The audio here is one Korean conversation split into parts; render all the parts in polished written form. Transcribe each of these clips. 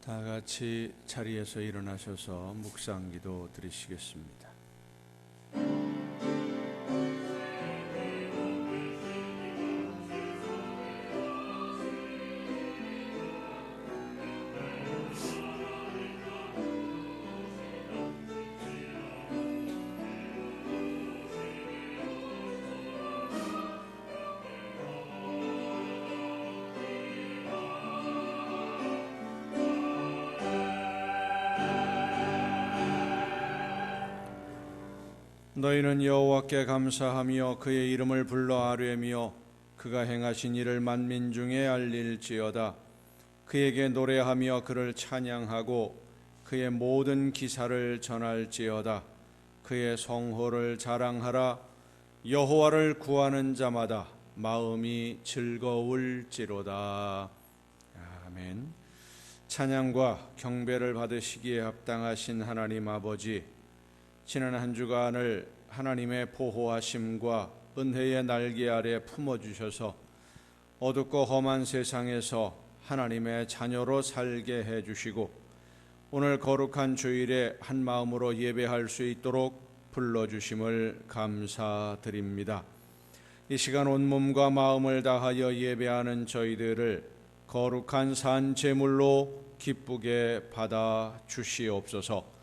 다 같이 자리에서 일어나셔서 묵상기도 드리시겠습니다. 너희는 여호와께 감사하며 그의 이름을 불러 아뢰며 그가 행하신 일을 만민 중에 알릴지어다. 그에게 노래하며 그를 찬양하고 그의 모든 기사를 전할지어다. 그의 성호를 자랑하라. 여호와를 구하는 자마다 마음이 즐거울지로다. 아멘. 찬양과 경배를 받으시기에 합당하신 하나님 아버지, 지난 한 주간을 하나님의 보호하심과 은혜의 날개 아래 품어주셔서 어둡고 험한 세상에서 하나님의 자녀로 살게 해주시고 오늘 거룩한 주일에 한 마음으로 예배할 수 있도록 불러주심을 감사드립니다. 이 시간 온 몸과 마음을 다하여 예배하는 저희들을 거룩한 산 제물로 기쁘게 받아 주시옵소서.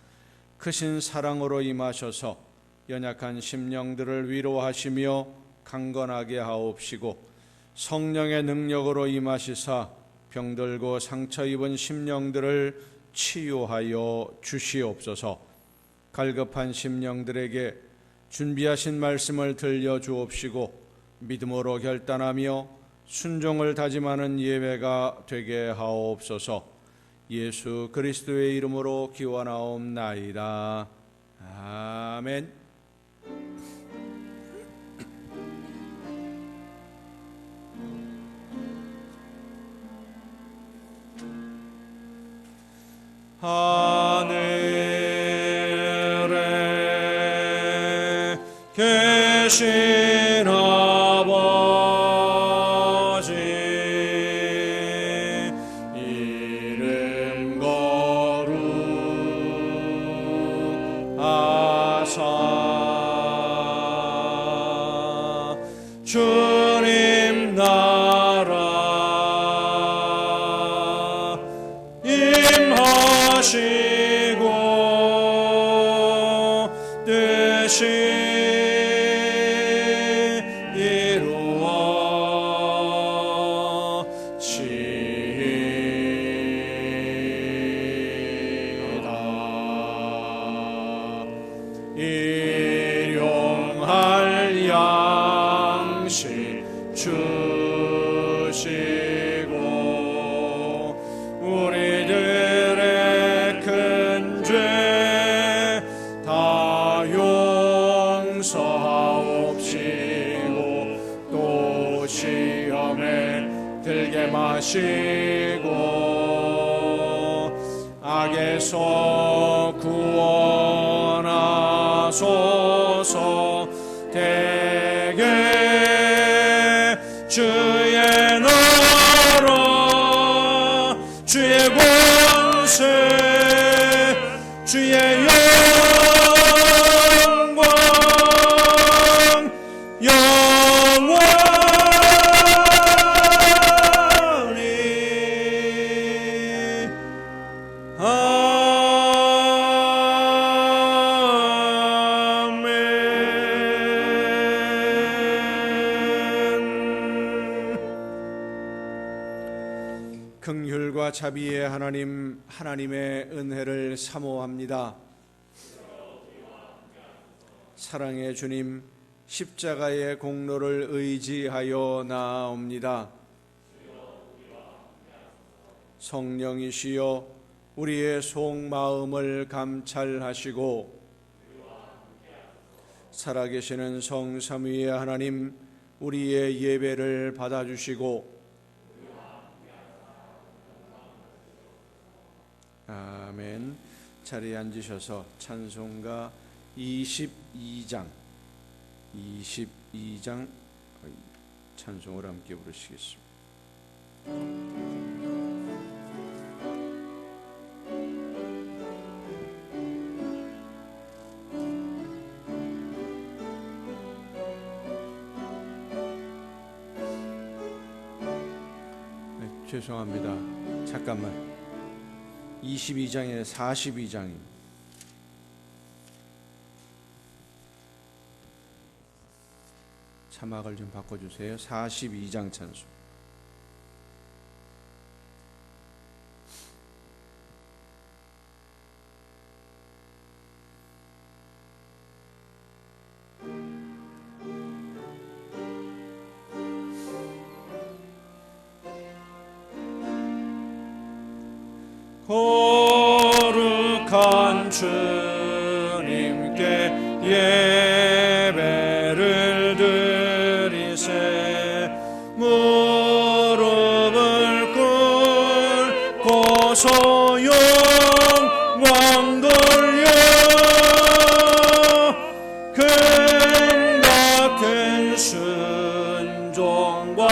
크신 사랑으로 임하셔서 연약한 심령들을 위로하시며 강건하게 하옵시고 성령의 능력으로 임하시사 병들고 상처 입은 심령들을 치유하여 주시옵소서. 갈급한 심령들에게 준비하신 말씀을 들려주옵시고 믿음으로 결단하며 순종을 다짐하는 예배가 되게 하옵소서. 예수 그리스도의 이름으로 기원하옵나이다. 아멘. 하늘에 계신 아버지, 이름 거룩하사 주님 나라 임하시고 뜻이 일용할 양식 주시고 우리들의 큰 죄 다 용서하옵시고 또 시험에 들게 마시고 악에서 구원하소서. 대개 주의 나라 주의 권세 주의 영광 영원히 긍휼과 자비의 하나님, 하나님의 은혜를 사모합니다. 사랑의 주님, 십자가의 공로를 의지하여 나아옵니다. 성령이시여 우리의 속마음을 감찰하시고 살아계시는 성삼위의 하나님, 우리의 예배를 받아주시고 아멘. 자리에 앉으셔서 찬송가 22장 찬송을 함께 부르시겠습니다. 죄송합니다. 잠깐만. 22장에 42장입니다. 자막을 좀 바꿔주세요. 42장 찬송. 거룩한 주님께 예배를 드리세. 무릎을 꿇고 소영왕 돌려 금 같은 순종과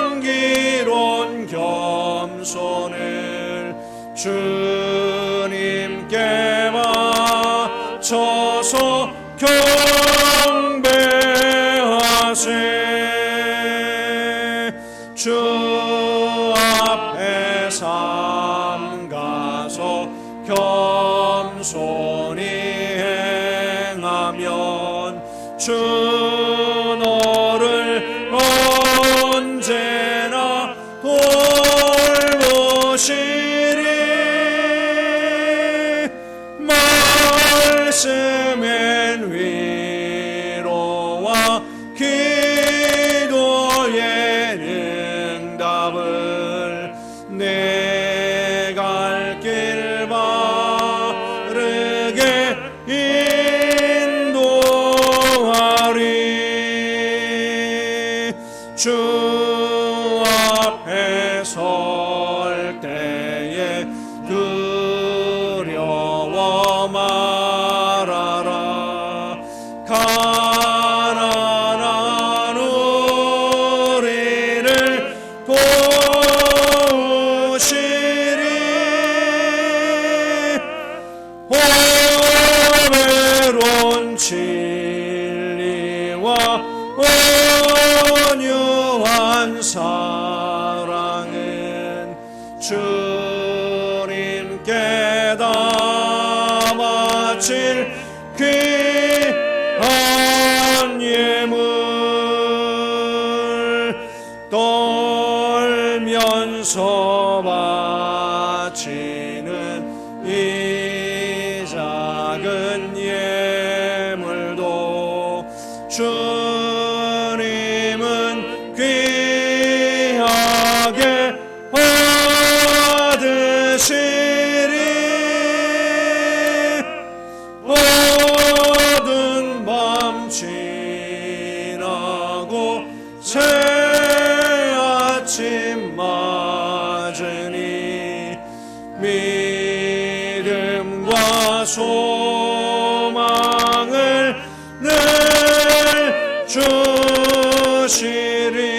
향기로운 겸손을 주님께 바쳐서 경배하세. 주 앞에 삼가서 겸손히 행하면 주 너를 언제나 돌보시리. 말씀엔 위로와 기도의 응답을 내 갈 길 바르게 인도하리. 주 앞에 설 때에 두려워 말아라. 가난한 우리를 도우시리. 오매로운 진리와 온유한 사랑은 주님께 다 바칠 귀한 예물. 떨면서 바치는 이 작은 예물도 주님은 귀하게 받으시리. 모든 밤 지나고 새 아침 맞으니 믿음과 소망을 늘 주시리.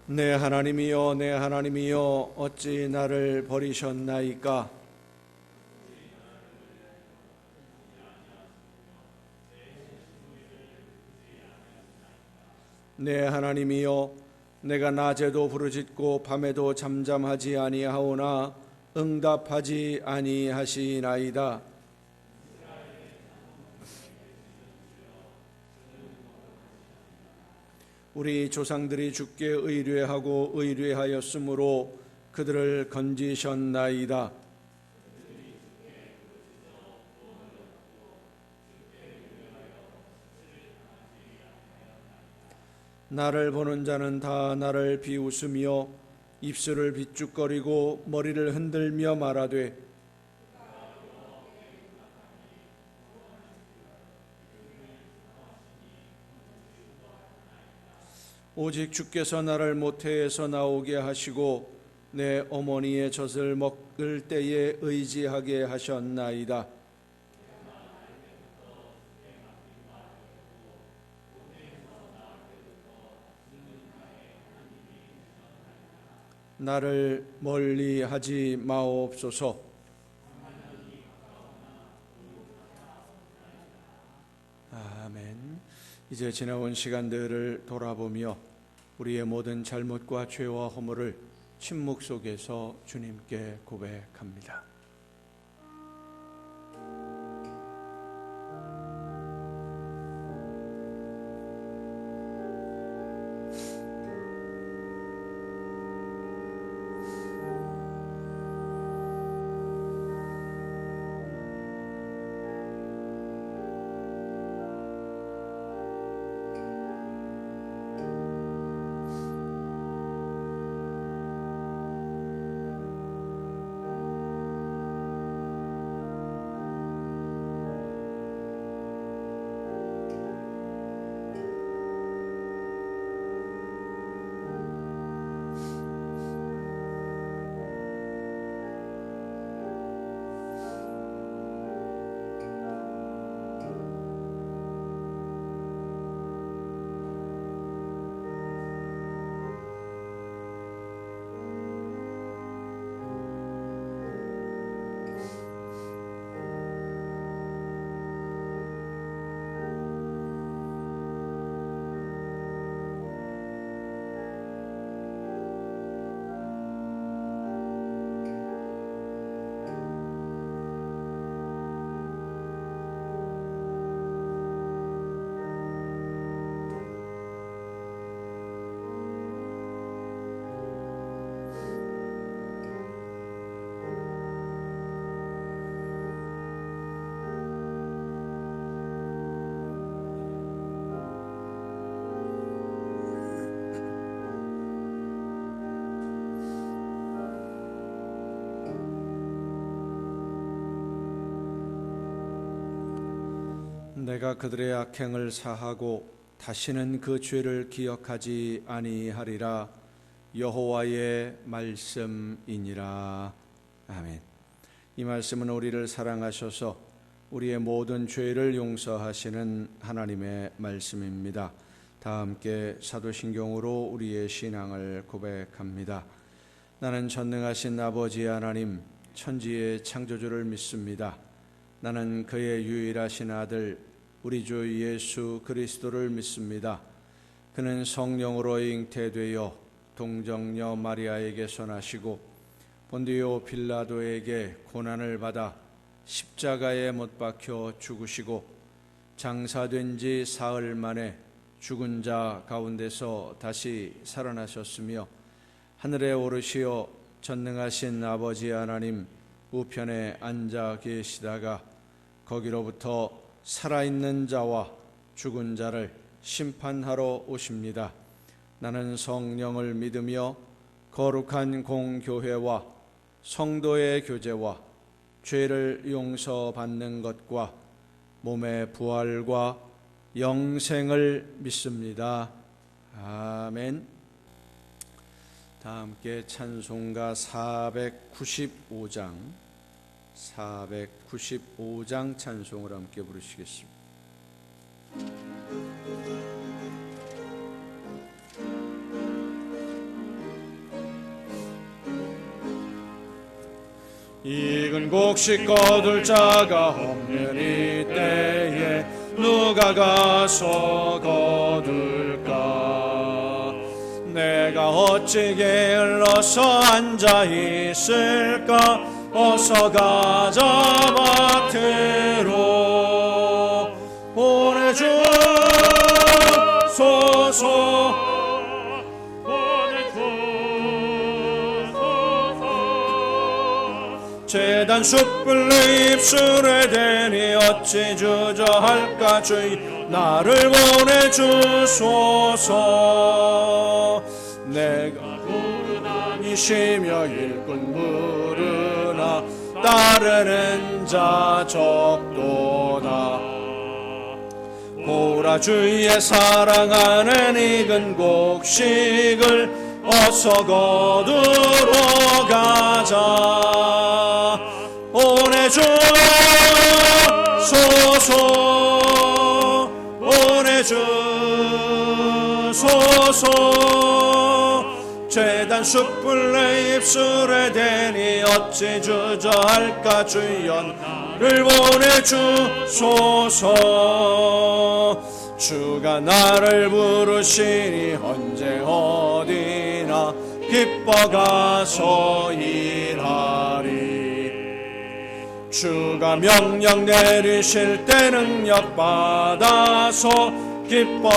내 하나님이여, 내 하나님이여, 어찌 나를 버리셨나이까? 내 하나님이여, 내가 낮에도 부르짖고 밤에도 잠잠하지 아니하오나 응답하지 아니하시나이다. 우리 조상들이 주께 의뢰하고 의뢰하였으므로 그들을 건지셨나이다. 나를 보는 자는 다 나를 비웃으며 입술을 비죽거리고 머리를 흔들며 말하되 오직 주께서 나를 모태에서 나오게 하시고 내 어머니의 젖을 먹을 때에 의지하게 하셨나이다. 나를 멀리하지 마옵소서. 아멘. 이제 지나온 시간들을 돌아보며 우리의 모든 잘못과 죄와 허물을 침묵 속에서 주님께 고백합니다. 내가 그들의 악행을 사하고 다시는 그 죄를 기억하지 아니하리라. 여호와의 말씀이니라. 아멘. 이 말씀은 우리를 사랑하셔서 우리의 모든 죄를 용서하시는 하나님의 말씀입니다. 다 함께 사도신경으로 우리의 신앙을 고백합니다. 나는 전능하신 아버지 하나님, 천지의 창조주를 믿습니다. 나는 그의 유일하신 아들 우리 주 예수 그리스도를 믿습니다. 그는 성령으로 잉태되어 동정녀 마리아에게서 나시고 본디오 빌라도에게 고난을 받아 십자가에 못 박혀 죽으시고 장사된 지 사흘 만에 죽은 자 가운데서 다시 살아나셨으며 하늘에 오르시어 전능하신 아버지 하나님 우편에 앉아 계시다가 거기로부터 살아있는 자와 죽은 자를 심판하러 오십니다. 나는 성령을 믿으며 거룩한 공교회와 성도의 교제와 죄를 용서받는 것과 몸의 부활과 영생을 믿습니다. 아멘. 다 함께 찬송가 495장 찬송을 함께 부르시겠습니다. 익은 곡식 거둘 자가 없는 이때에 누가 가서 거둘까? 내가 어찌 게을러서 앉아 있을까? 어서 가자 밭으로 보내주소서. 재단 숯불 내 입술에 대니 어찌 주저할까? 주여 나를 보내주소서. 내가 부르다니시며 일꾼 부르나 따르는 자 적도다. 보라 주의 사랑하는 익은 곡식을 어서 거두러 가자. 보내주소서. 보내주소서. 재단 숯불 내 입술에 대니 어찌 주저할까. 주여 나를 보내주소서. 주가 나를 부르시니 언제 어디나 기뻐 가서 일하리. 주가 명령 내리실 때 능력 받아서 기뻐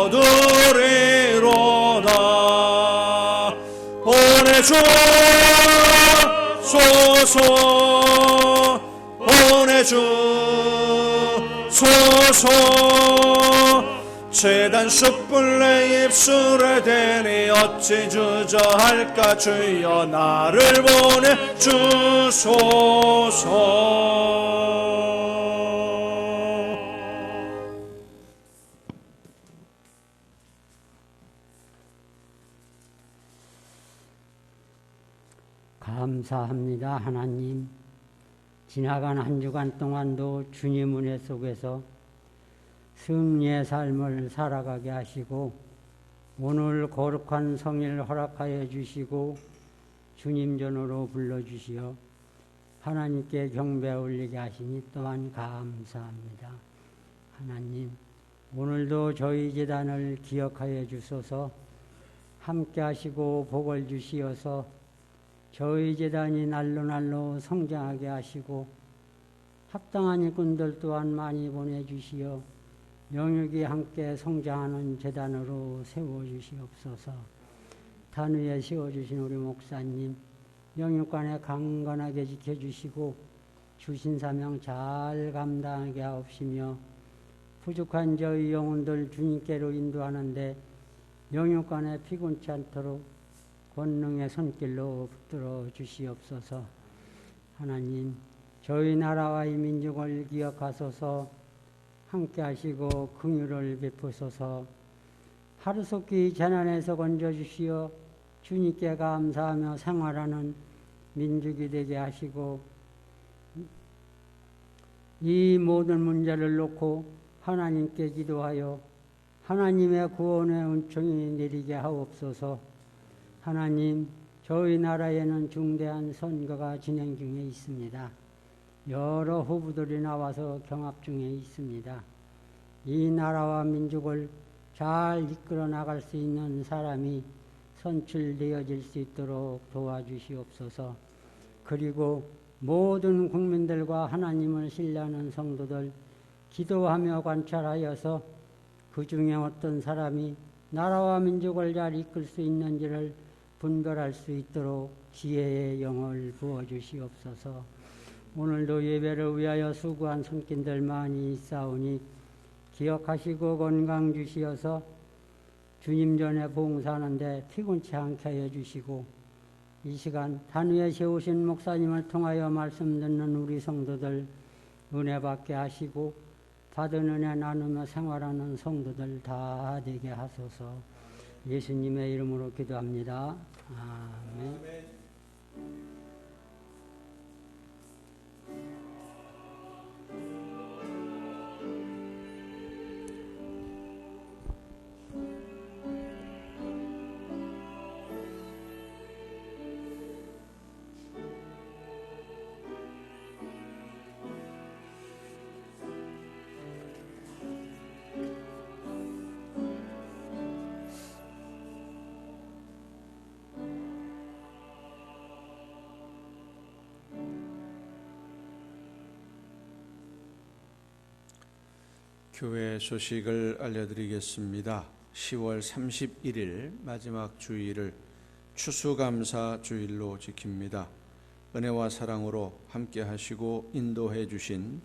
거두리로다. 보내주소서. 보내주소서. 재단 숯불 내 입술에 대니 어찌 주저할까. 주여 나를 보내주소서. 감사합니다. 하나님, 지나간 한 주간 동안도 주님 은혜 속에서 승리의 삶을 살아가게 하시고 오늘 거룩한 성일 허락하여 주시고 주님 전으로 불러주시어 하나님께 경배 올리게 하시니 또한 감사합니다. 하나님, 오늘도 저희 재단을 기억하여 주소서. 함께 하시고 복을 주시어서 저희 재단이 날로 성장하게 하시고 합당한 일꾼들 또한 많이 보내주시어 영육이 함께 성장하는 재단으로 세워주시옵소서. 단 위에 세워주신 우리 목사님 영육간에 강건하게 지켜주시고 주신 사명 잘 감당하게 하옵시며 부족한 저희 영혼들 주님께로 인도하는데 영육간에 피곤치 않도록 권능의 손길로 붙들어 주시옵소서. 하나님, 저희 나라와 이 민족을 기억하소서. 함께 하시고 긍휼을 베푸소서. 하루속히 재난에서 건져주시어 주님께 감사하며 생활하는 민족이 되게 하시고 이 모든 문제를 놓고 하나님께 기도하여 하나님의 구원의 은총이 내리게 하옵소서. 하나님, 저희 나라에는 중대한 선거가 진행 중에 있습니다. 여러 후보들이 나와서 경합 중에 있습니다. 이 나라와 민족을 잘 이끌어 나갈 수 있는 사람이 선출되어질 수 있도록 도와주시옵소서. 그리고 모든 국민들과 하나님을 신뢰하는 성도들 기도하며 관찰하여서 그 중에 어떤 사람이 나라와 민족을 잘 이끌 수 있는지를 분별할 수 있도록 지혜의 영을 부어주시옵소서. 오늘도 예배를 위하여 수고한 손길들 많이 있사오니 기억하시고 건강 주시어서 주님 전에 봉사하는데 피곤치 않게 하여 주시고 이 시간 단 위에 세우신 목사님을 통하여 말씀 듣는 우리 성도들 은혜 받게 하시고 받은 은혜 나누며 생활하는 성도들 다 되게 하소서. 예수님의 이름으로 기도합니다. 아멘. 교회 소식을 알려드리겠습니다. 10월 31일 마지막 주일을 추수감사 주일로 지킵니다. 은혜와 사랑으로 함께 하시고 인도해 주신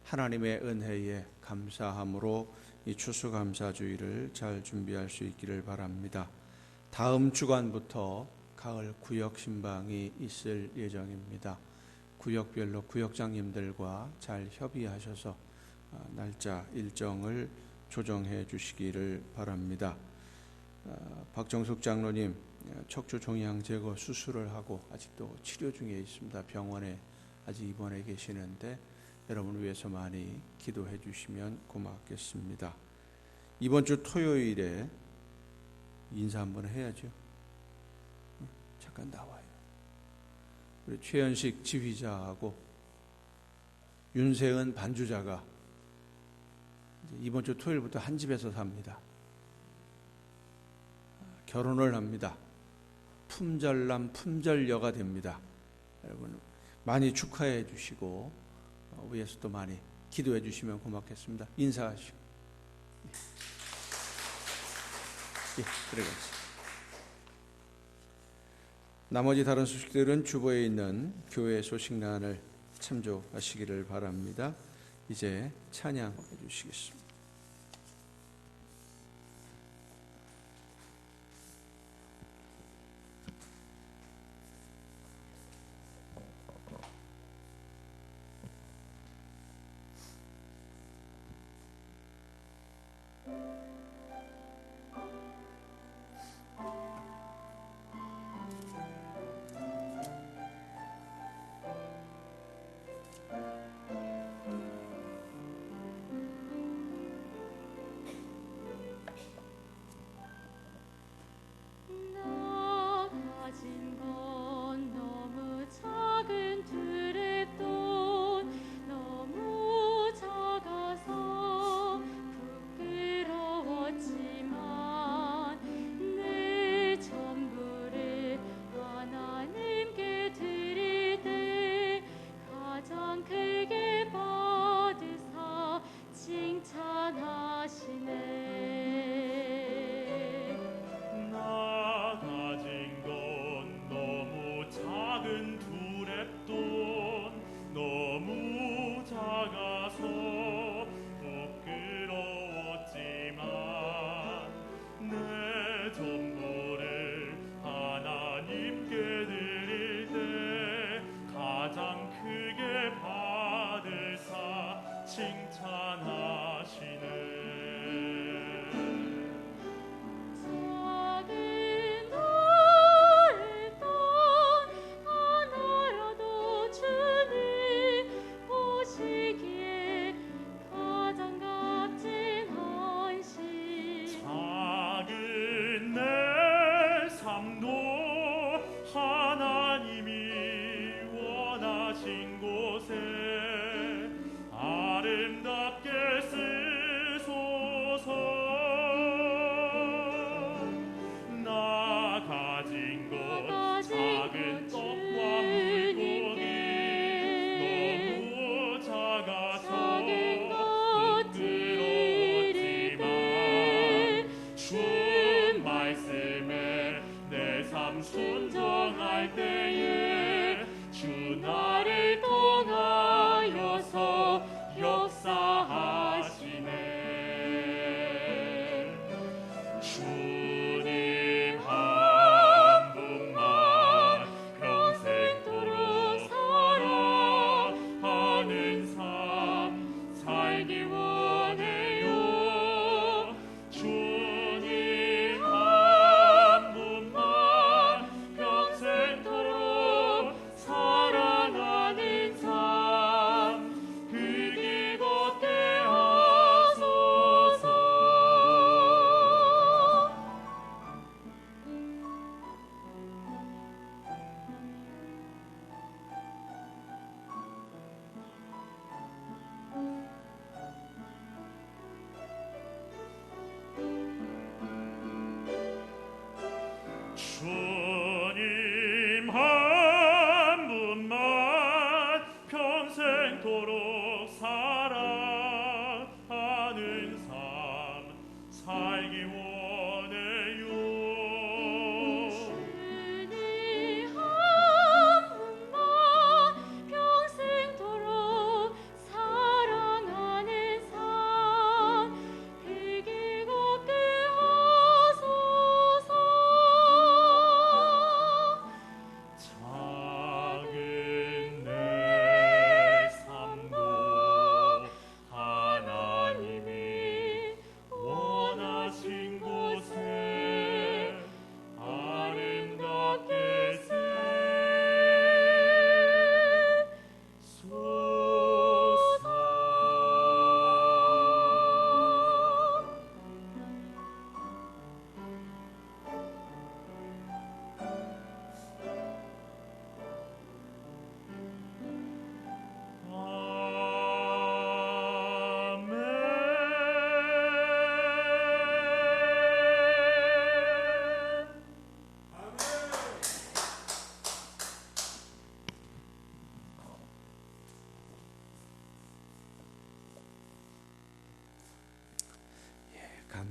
하나님의 은혜에 감사함으로 이 추수감사 주일을 잘 준비할 수 있기를 바랍니다. 다음 주간부터 가을 구역 신방이 있을 예정입니다. 구역별로 구역장님들과 잘 협의하셔서 날짜 일정을 조정해 주시기를 바랍니다. 박정숙 장로님 척추 종양 제거 수술을 하고 아직도 치료 중에 있습니다. 병원에 아직 입원해 계시는데 여러분을 위해서 많이 기도해 주시면 고맙겠습니다. 이번 주 토요일에 인사 한번 해야죠. 잠깐 나와요. 우리 최현식 지휘자하고 윤세은 반주자가 이번 주 토요일부터 한 집에서 삽니다. 결혼을 합니다. 품절남 품절녀가 됩니다. 여러분 많이 축하해 주시고 위에서도 많이 기도해 주시면 고맙겠습니다. 인사하시고 들어가세요. 나머지 다른 소식들은 주보에 있는 교회 소식란을 참조하시기를 바랍니다. 이제 찬양해 주시겠습니다.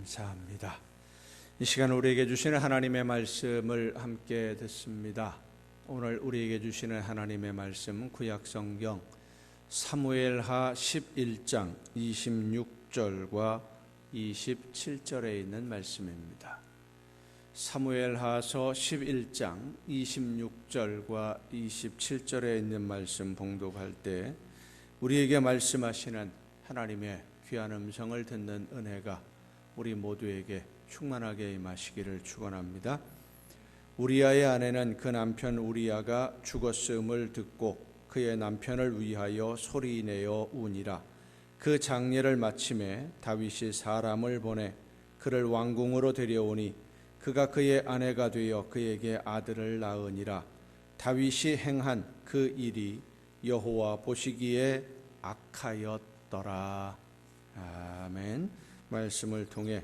감사합니다. 이 시간 우리에게 주시는 하나님의 말씀을 함께 듣습니다. 오늘 우리에게 주시는 하나님의 말씀은 구약성경 사무엘하 11장 26절과 27절에 있는 말씀입니다. 사무엘하서 11장 26절과 27절에 있는 말씀 봉독할 때 우리에게 말씀하시는 하나님의 귀한 음성을 듣는 은혜가 우리 모두에게 충만하게 임하시기를 축원합니다. 우리아의 아내는 그 남편 우리아가 죽었음을 듣고 그의 남편을 위하여 소리내어 우니라. 그 장례를 마침에 다윗이 사람을 보내 그를 왕궁으로 데려오니 그가 그의 아내가 되어 그에게 아들을 낳으니라. 다윗이 행한 그 일이 여호와 보시기에 악하였더라. 아멘. 말씀을 통해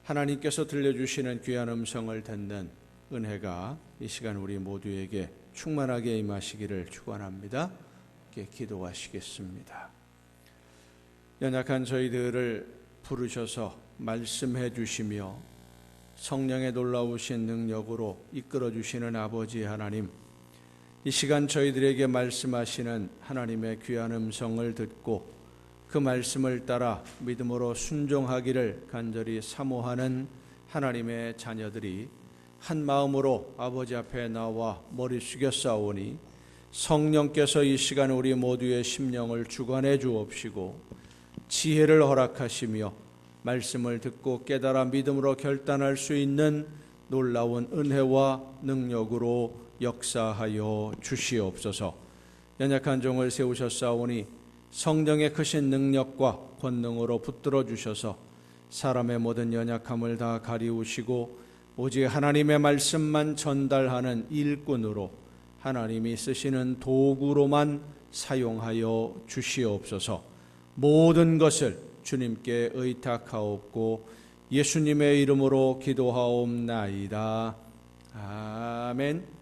하나님께서 들려주시는 귀한 음성을 듣는 은혜가 이 시간 우리 모두에게 충만하게 임하시기를 축원합니다. 함께 기도하시겠습니다. 연약한 저희들을 부르셔서 말씀해 주시며 성령의 놀라우신 능력으로 이끌어 주시는 아버지 하나님, 이 시간 저희들에게 말씀하시는 하나님의 귀한 음성을 듣고 그 말씀을 따라 믿음으로 순종하기를 간절히 사모하는 하나님의 자녀들이 한 마음으로 아버지 앞에 나와 머리 숙여 싸우니 성령께서 이 시간 우리 모두의 심령을 주관해 주옵시고 지혜를 허락하시며 말씀을 듣고 깨달아 믿음으로 결단할 수 있는 놀라운 은혜와 능력으로 역사하여 주시옵소서. 연약한 종을 세우셨사오니 성령의 크신 능력과 권능으로 붙들어 주셔서 사람의 모든 연약함을 다 가리우시고 오직 하나님의 말씀만 전달하는 일꾼으로 하나님이 쓰시는 도구로만 사용하여 주시옵소서. 모든 것을 주님께 의탁하옵고 예수님의 이름으로 기도하옵나이다. 아멘.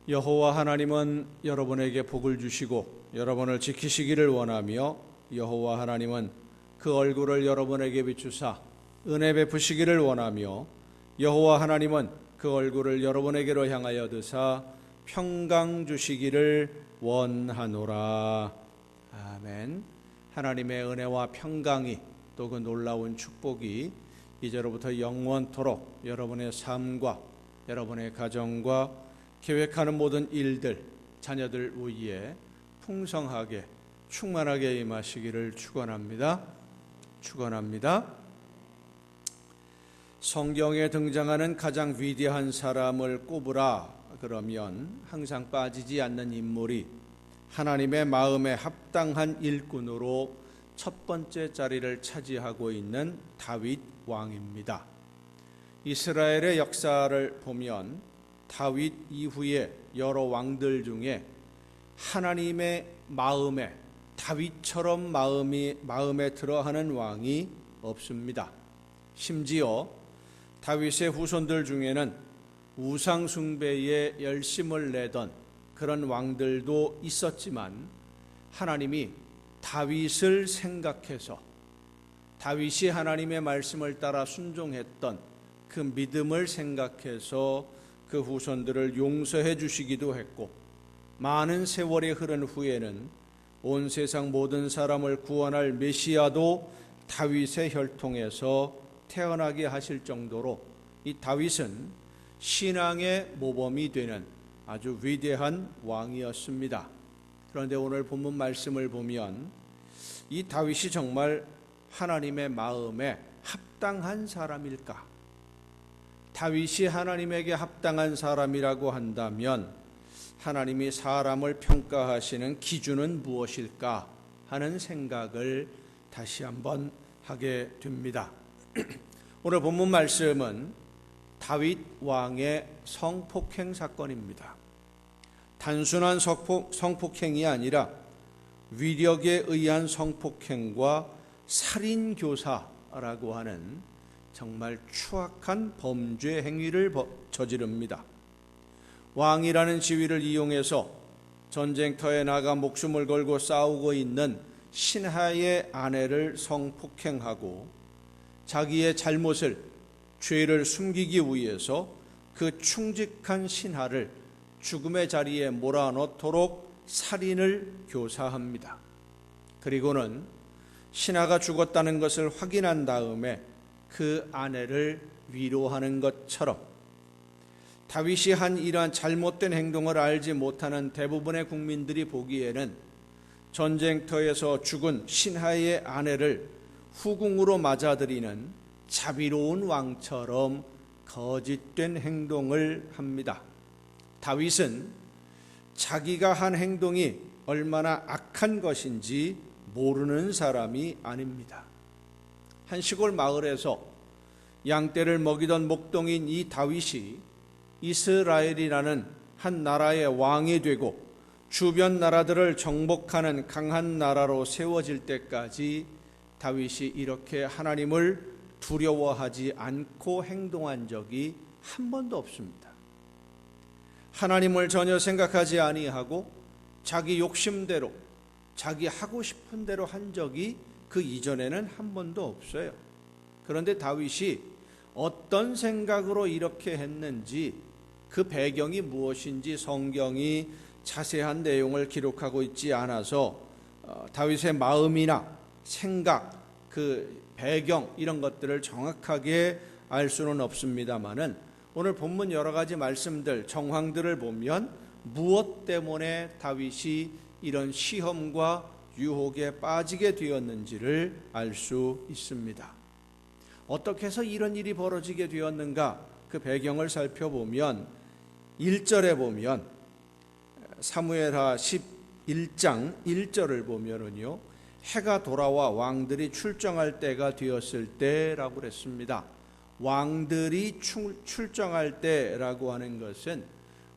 여호와 하나님은 여러분에게 복을 주시고 여러분을 지키시기를 원하며 여호와 하나님은 그 얼굴을 여러분에게 비추사 은혜 베푸시기를 원하며 여호와 하나님은 그 얼굴을 여러분에게로 향하여 드사 평강 주시기를 원하노라. 아멘. 하나님의 은혜와 평강이 또 그 놀라운 축복이 이제로부터 영원토록 여러분의 삶과 여러분의 가정과 계획하는 모든 일들, 자녀들 위에 풍성하게 충만하게 임하시기를 축원합니다. 축원합니다. 성경에 등장하는 가장 위대한 사람을 꼽으라 그러면 항상 빠지지 않는 인물이 하나님의 마음에 합당한 일꾼으로 첫 번째 자리를 차지하고 있는 다윗 왕입니다. 이스라엘의 역사를 보면 다윗 이후에 여러 왕들 중에 하나님의 마음에 다윗처럼 마음에 들어하는 왕이 없습니다. 심지어 다윗의 후손들 중에는 우상 숭배에 열심을 내던 그런 왕들도 있었지만 하나님이 다윗을 생각해서 다윗이 하나님의 말씀을 따라 순종했던 그 믿음을 생각해서 그 후손들을 용서해 주시기도 했고 많은 세월이 흐른 후에는 온 세상 모든 사람을 구원할 메시아도 다윗의 혈통에서 태어나게 하실 정도로 이 다윗은 신앙의 모범이 되는 아주 위대한 왕이었습니다. 그런데 오늘 본문 말씀을 보면 이 다윗이 정말 하나님의 마음에 합당한 사람일까? 다윗이 하나님에게 합당한 사람이라고 한다면 하나님이 사람을 평가하시는 기준은 무엇일까 하는 생각을 다시 한번 하게 됩니다. 오늘 본문 말씀은 다윗 왕의 성폭행 사건입니다. 단순한 성폭행이 아니라 위력에 의한 성폭행과 살인교사라고 하는 정말 추악한 범죄 행위를 저지릅니다. 왕이라는 지위를 이용해서 전쟁터에 나가 목숨을 걸고 싸우고 있는 신하의 아내를 성폭행하고 자기의 잘못을, 죄를 숨기기 위해서 그 충직한 신하를 죽음의 자리에 몰아넣도록 살인을 교사합니다. 그리고는 신하가 죽었다는 것을 확인한 다음에 그 아내를 위로하는 것처럼 다윗이 한 이러한 잘못된 행동을 알지 못하는 대부분의 국민들이 보기에는 전쟁터에서 죽은 신하의 아내를 후궁으로 맞아들이는 자비로운 왕처럼 거짓된 행동을 합니다. 다윗은 자기가 한 행동이 얼마나 악한 것인지 모르는 사람이 아닙니다. 한 시골 마을에서 양떼를 먹이던 목동인 이 다윗이 이스라엘이라는 한 나라의 왕이 되고 주변 나라들을 정복하는 강한 나라로 세워질 때까지 다윗이 이렇게 하나님을 두려워하지 않고 행동한 적이 한 번도 없습니다. 하나님을 전혀 생각하지 아니하고 자기 욕심대로, 자기 하고 싶은 대로 한 적이 그 이전에는 한 번도 없어요. 그런데 다윗이 어떤 생각으로 이렇게 했는지, 그 배경이 무엇인지 성경이 자세한 내용을 기록하고 있지 않아서 다윗의 마음이나 생각, 그 배경 이런 것들을 정확하게 알 수는 없습니다만은 오늘 본문 여러 가지 말씀들, 정황들을 보면 무엇 때문에 다윗이 이런 시험과 유혹에 빠지게 되었는지를 알 수 있습니다. 어떻게 해서 이런 일이 벌어지게 되었는가, 그 배경을 살펴보면 1절에 보면 사무엘하 11장 1절을 보면은요, 해가 돌아와 왕들이 출정할 때가 되었을 때라고 그랬습니다. 왕들이 출정할 때라고 하는 것은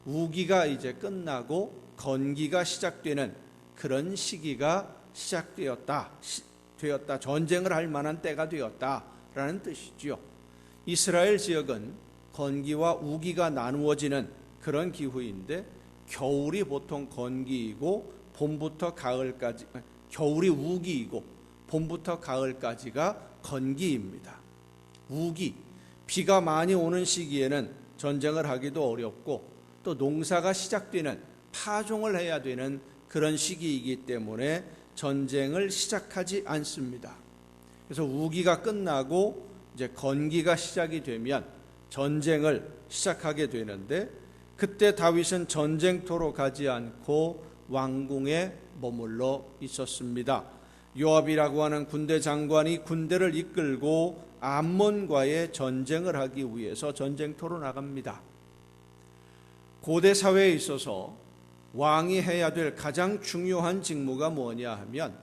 우기가 이제 끝나고 건기가 시작되는 그런 시기가 시작되었다, 전쟁을 할 만한 때가 되었다라는 뜻이죠. 이스라엘 지역은 건기와 우기가 나누어지는 그런 기후인데, 겨울이 보통 건기이고 봄부터 가을까지, 겨울이 우기이고 봄부터 가을까지가 건기입니다. 우기, 비가 많이 오는 시기에는 전쟁을 하기도 어렵고 또 농사가 시작되는, 파종을 해야 되는 그런 시기이기 때문에 전쟁을 시작하지 않습니다. 그래서 우기가 끝나고 이제 건기가 시작이 되면 전쟁을 시작하게 되는데, 그때 다윗은 전쟁터로 가지 않고 왕궁에 머물러 있었습니다. 요압이라고 하는 군대 장관이 군대를 이끌고 암몬과의 전쟁을 하기 위해서 전쟁터로 나갑니다. 고대 사회에 있어서 왕이 해야 될 가장 중요한 직무가 뭐냐 하면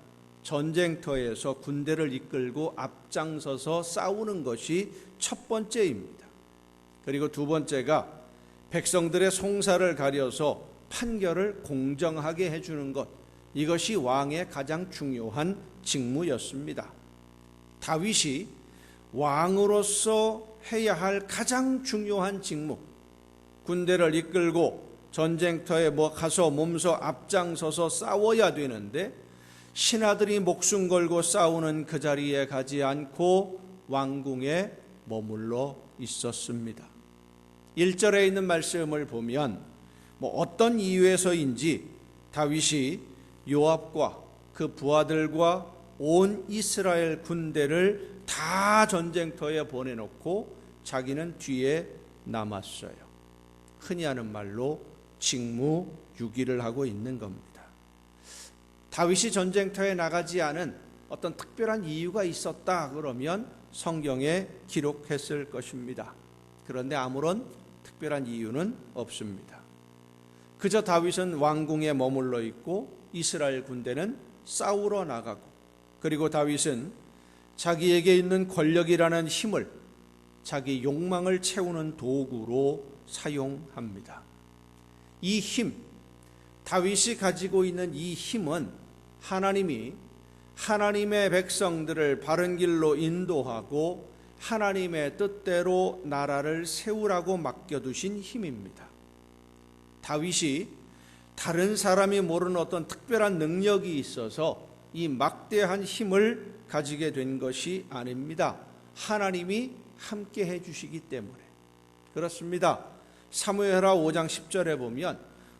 전쟁터에서 군대를 이끌고 앞장서서 싸우는 것이 첫 번째입니다. 그리고 두 번째가 백성들의 송사를 가려서 판결을 공정하게 해주는 것, 이것이 왕의 가장 중요한 직무였습니다. 다윗이 왕으로서 해야 할 가장 중요한 직무, 군대를 이끌고 전쟁터에 가서 몸소 앞장서서 싸워야 되는데, 신하들이 목숨 걸고 싸우는 그 자리에 가지 않고 왕궁에 머물러 있었습니다. 1절에 있는 말씀을 보면 어떤 이유에서인지 다윗이 요압과 그 부하들과 온 이스라엘 군대를 다 전쟁터에 보내놓고 자기는 뒤에 남았어요. 흔히 하는 말로 직무유기를 하고 있는 겁니다. 다윗이 전쟁터에 나가지 않은 어떤 특별한 이유가 있었다 그러면 성경에 기록했을 것입니다. 그런데 아무런 특별한 이유는 없습니다. 그저 다윗은 왕궁에 머물러 있고 이스라엘 군대는 싸우러 나가고, 그리고 다윗은 자기에게 있는 권력이라는 힘을 자기 욕망을 채우는 도구로 사용합니다. 이 힘, 다윗이 가지고 있는 이 힘은 하나님이 하나님의 백성들을 바른 길로 인도하고 하나님의 뜻대로 나라를 세우라고 맡겨두신 힘입니다. 다윗이 다른 사람이 모르는 어떤 특별한 능력이 있어서 이 막대한 힘을 가지게 된 것이 아닙니다. 하나님이 함께 해주시기 때문에 그렇습니다. 사무엘하 5장 10절에 보면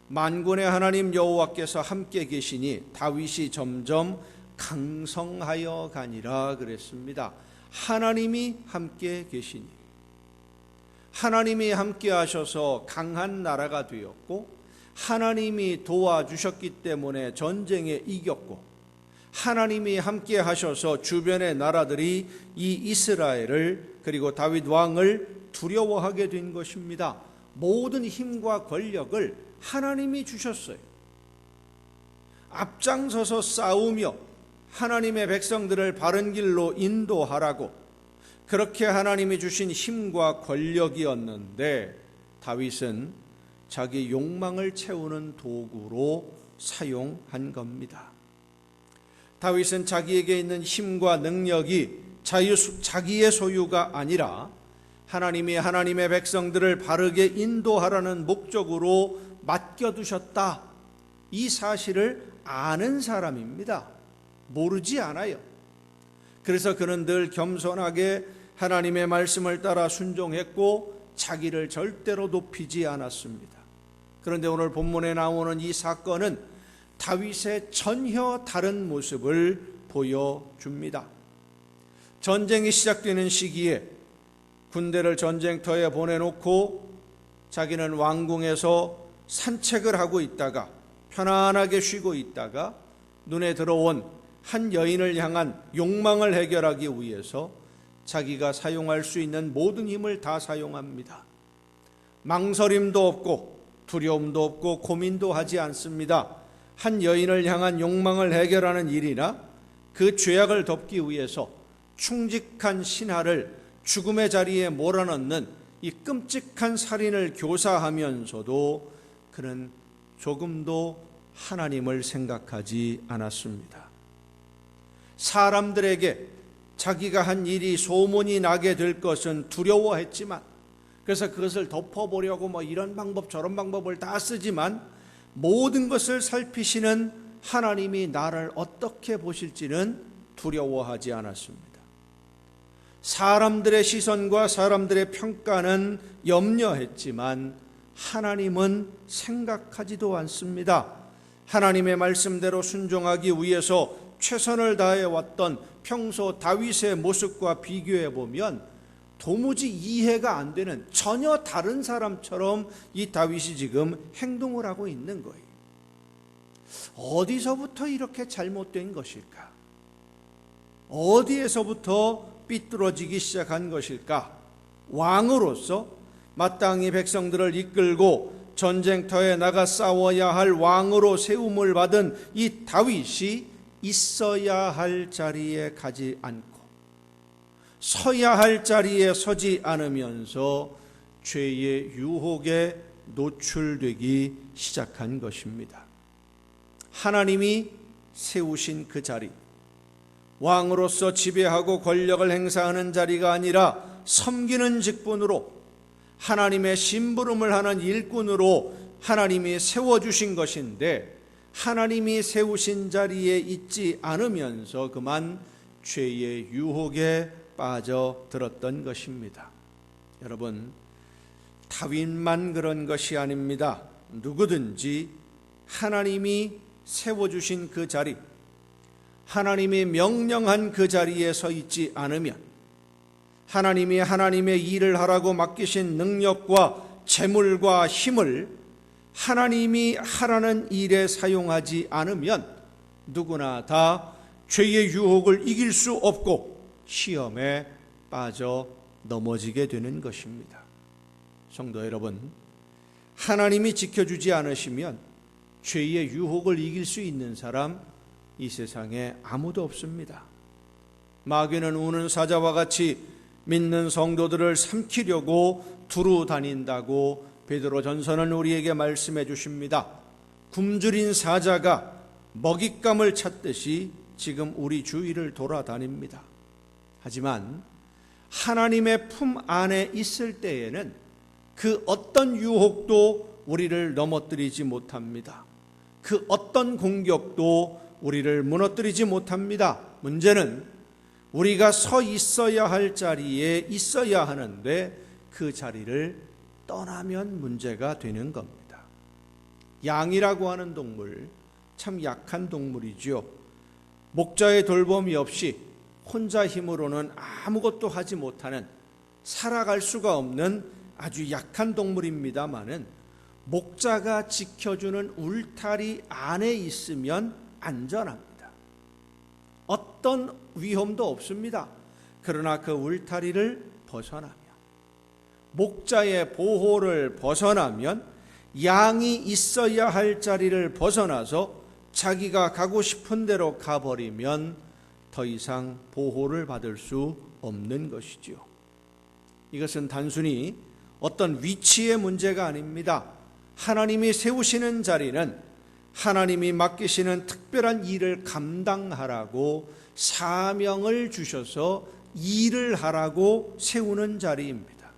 만군의 하나님 여호와께서 함께 계시니 다윗이 점점 강성하여 가니라 그랬습니다. 하나님이 함께 계시니, 하나님이 함께 하셔서 강한 나라가 되었고, 하나님이 도와주셨기 때문에 전쟁에 이겼고, 하나님이 함께 하셔서 주변의 나라들이 이 이스라엘을 그리고 다윗 왕을 두려워하게 된 것입니다. 모든 힘과 권력을 하나님이 주셨어요. 앞장서서 싸우며 하나님의 백성들을 바른 길로 인도하라고 그렇게 하나님이 주신 힘과 권력이었는데 다윗은 자기 욕망을 채우는 도구로 사용한 겁니다. 다윗은 자기에게 있는 힘과 능력이 자기의 소유가 아니라 하나님이 하나님의 백성들을 바르게 인도하라는 목적으로 맡겨두셨다. 이 사실을 아는 사람입니다. 모르지 않아요. 그래서 그는 늘 겸손하게 하나님의 말씀을 따라 순종했고 자기를 절대로 높이지 않았습니다. 그런데 오늘 본문에 나오는 이 사건은 다윗의 전혀 다른 모습을 보여줍니다. 전쟁이 시작되는 시기에 군대를 전쟁터에 보내놓고 자기는 왕궁에서 산책을 하고 있다가 편안하게 쉬고 있다가 눈에 들어온 한 여인을 향한 욕망을 해결하기 위해서 자기가 사용할 수 있는 모든 힘을 다 사용합니다. 망설임도 없고 두려움도 없고 고민도 하지 않습니다. 한 여인을 향한 욕망을 해결하는 일이나 그 죄악을 덮기 위해서 충직한 신하를 죽음의 자리에 몰아넣는 이 끔찍한 살인을 교사하면서도 그는 조금도 하나님을 생각하지 않았습니다. 사람들에게 자기가 한 일이 소문이 나게 될 것은 두려워했지만, 그래서 그것을 덮어보려고 이런 방법 저런 방법을 다 쓰지만 모든 것을 살피시는 하나님이 나를 어떻게 보실지는 두려워하지 않았습니다. 사람들의 시선과 사람들의 평가는 염려했지만 하나님은 생각하지도 않습니다. 하나님의 말씀대로 순종하기 위해서 최선을 다해왔던 평소 다윗의 모습과 비교해 보면 도무지 이해가 안 되는 전혀 다른 사람처럼 이 다윗이 지금 행동을 하고 있는 거예요. 어디서부터 이렇게 잘못된 것일까? 어디에서부터 삐뚤어지기 시작한 것일까? 왕으로서 마땅히 백성들을 이끌고 전쟁터에 나가 싸워야 할 왕으로 세움을 받은 이 다윗이 있어야 할 자리에 가지 않고 서야 할 자리에 서지 않으면서 죄의 유혹에 노출되기 시작한 것입니다. 하나님이 세우신 그 자리, 왕으로서 지배하고 권력을 행사하는 자리가 아니라 섬기는 직분으로 하나님의 심부름을 하는 일꾼으로 하나님이 세워주신 것인데 하나님이 세우신 자리에 있지 않으면서 그만 죄의 유혹에 빠져들었던 것입니다. 여러분, 다윗만 그런 것이 아닙니다. 누구든지 하나님이 세워주신 그 자리, 하나님이 명령한 그 자리에 서 있지 않으면, 하나님이 하나님의 일을 하라고 맡기신 능력과 재물과 힘을 하나님이 하라는 일에 사용하지 않으면 누구나 다 죄의 유혹을 이길 수 없고 시험에 빠져 넘어지게 되는 것입니다. 성도 여러분, 하나님이 지켜주지 않으시면 죄의 유혹을 이길 수 있는 사람 이 세상에 아무도 없습니다. 마귀는 우는 사자와 같이 믿는 성도들을 삼키려고 두루 다닌다고 베드로 전서는 우리에게 말씀해 주십니다. 굶주린 사자가 먹잇감을 찾듯이 지금 우리 주위를 돌아다닙니다. 하지만 하나님의 품 안에 있을 때에는 그 어떤 유혹도 우리를 넘어뜨리지 못합니다. 그 어떤 공격도 우리를 무너뜨리지 못합니다. 문제는 우리가 서 있어야 할 자리에 있어야 하는데 그 자리를 떠나면 문제가 되는 겁니다. 양이라고 하는 동물, 참 약한 동물이죠. 목자의 돌봄이 없이 혼자 힘으로는 아무것도 하지 못하는, 살아갈 수가 없는 아주 약한 동물입니다마는 목자가 지켜주는 울타리 안에 있으면 안전합니다. 어떤 위험도 없습니다. 그러나 그 울타리를 벗어나면, 목자의 보호를 벗어나면, 양이 있어야 할 자리를 벗어나서 자기가 가고 싶은 대로 가버리면 더 이상 보호를 받을 수 없는 것이지요. 이것은 단순히 어떤 위치의 문제가 아닙니다. 하나님이 세우시는 자리는 하나님이 맡기시는 특별한 일을 감당하라고 사명을 주셔서 일을 하라고 세우는 자리입니다.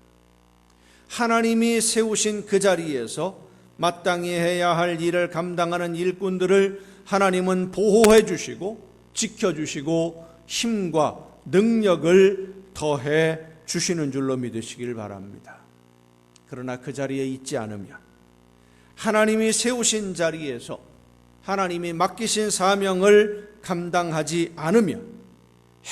하나님이 세우신 그 자리에서 마땅히 해야 할 일을 감당하는 일꾼들을 하나님은 보호해 주시고 지켜주시고 힘과 능력을 더해 주시는 줄로 믿으시길 바랍니다. 그러나 그 자리에 있지 않으면, 하나님이 세우신 자리에서 하나님이 맡기신 사명을 감당하지 않으면,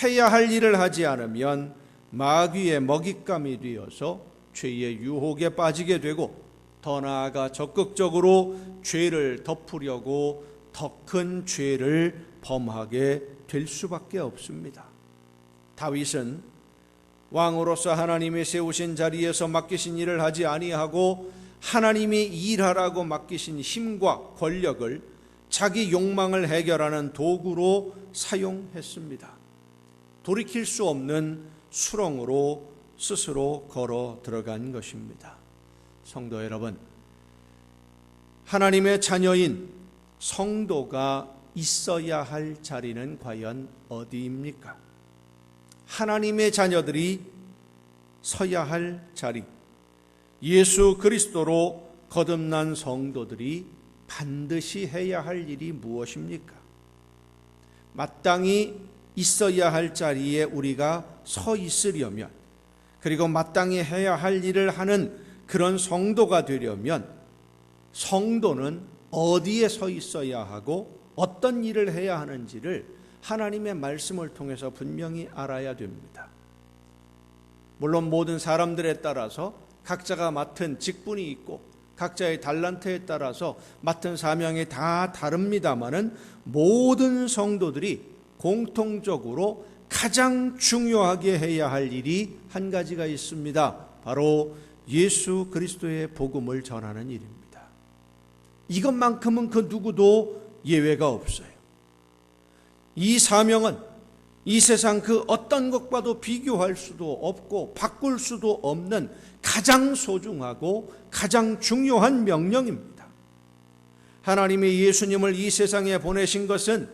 해야 할 일을 하지 않으면 마귀의 먹잇감이 되어서 죄의 유혹에 빠지게 되고, 더 나아가 적극적으로 죄를 덮으려고 더 큰 죄를 범하게 될 수밖에 없습니다. 다윗은 왕으로서 하나님이 세우신 자리에서 맡기신 일을 하지 아니하고 하나님이 일하라고 맡기신 힘과 권력을 자기 욕망을 해결하는 도구로 사용했습니다. 돌이킬 수 없는 수렁으로 스스로 걸어 들어간 것입니다. 성도 여러분, 하나님의 자녀인 성도가 있어야 할 자리는 과연 어디입니까? 하나님의 자녀들이 서야 할 자리, 예수 그리스도로 거듭난 성도들이 반드시 해야 할 일이 무엇입니까? 마땅히 있어야 할 자리에 우리가 서 있으려면, 그리고 마땅히 해야 할 일을 하는 그런 성도가 되려면, 성도는 어디에 서 있어야 하고 어떤 일을 해야 하는지를 하나님의 말씀을 통해서 분명히 알아야 됩니다. 물론 모든 사람들에 따라서 각자가 맡은 직분이 있고 각자의 달란트에 따라서 맡은 사명이 다 다릅니다마는, 모든 성도들이 공통적으로 가장 중요하게 해야 할 일이 한 가지가 있습니다. 바로 예수 그리스도의 복음을 전하는 일입니다. 이것만큼은 그 누구도 예외가 없어요. 이 사명은 이 세상 그 어떤 것과도 비교할 수도 없고 바꿀 수도 없는 가장 소중하고 가장 중요한 명령입니다. 하나님이 예수님을 이 세상에 보내신 것은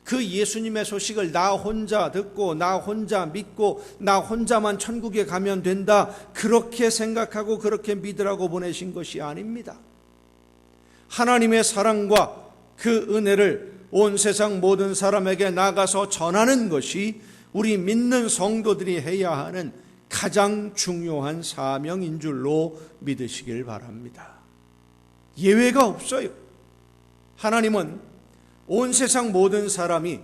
그 예수님의 소식을 나 혼자 듣고 나 혼자 믿고 나 혼자만 천국에 가면 된다, 그렇게 생각하고 그렇게 믿으라고 보내신 것이 아닙니다. 하나님의 사랑과 그 은혜를 온 세상 모든 사람에게 나가서 전하는 것이 우리 믿는 성도들이 해야 하는 가장 중요한 사명인 줄로 믿으시길 바랍니다. 예외가 없어요. 하나님은 온 세상 모든 사람이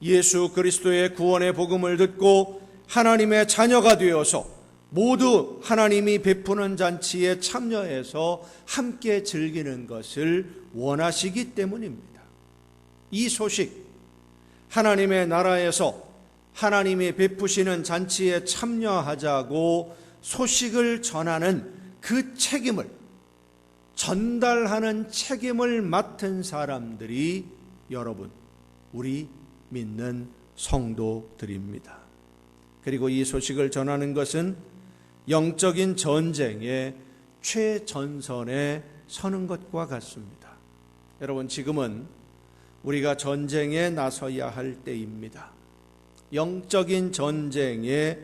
예수 그리스도의 구원의 복음을 듣고 하나님의 자녀가 되어서 모두 하나님이 베푸는 잔치에 참여해서 함께 즐기는 것을 원하시기 때문입니다. 이 소식, 하나님의 나라에서 하나님이 베푸시는 잔치에 참여하자고 소식을 전하는 그 책임을, 전달하는 책임을 맡은 사람들이 여러분, 우리 믿는 성도들입니다. 그리고 이 소식을 전하는 것은 영적인 전쟁의 최전선에 서는 것과 같습니다. 여러분, 지금은 우리가 전쟁에 나서야 할 때입니다. 영적인 전쟁에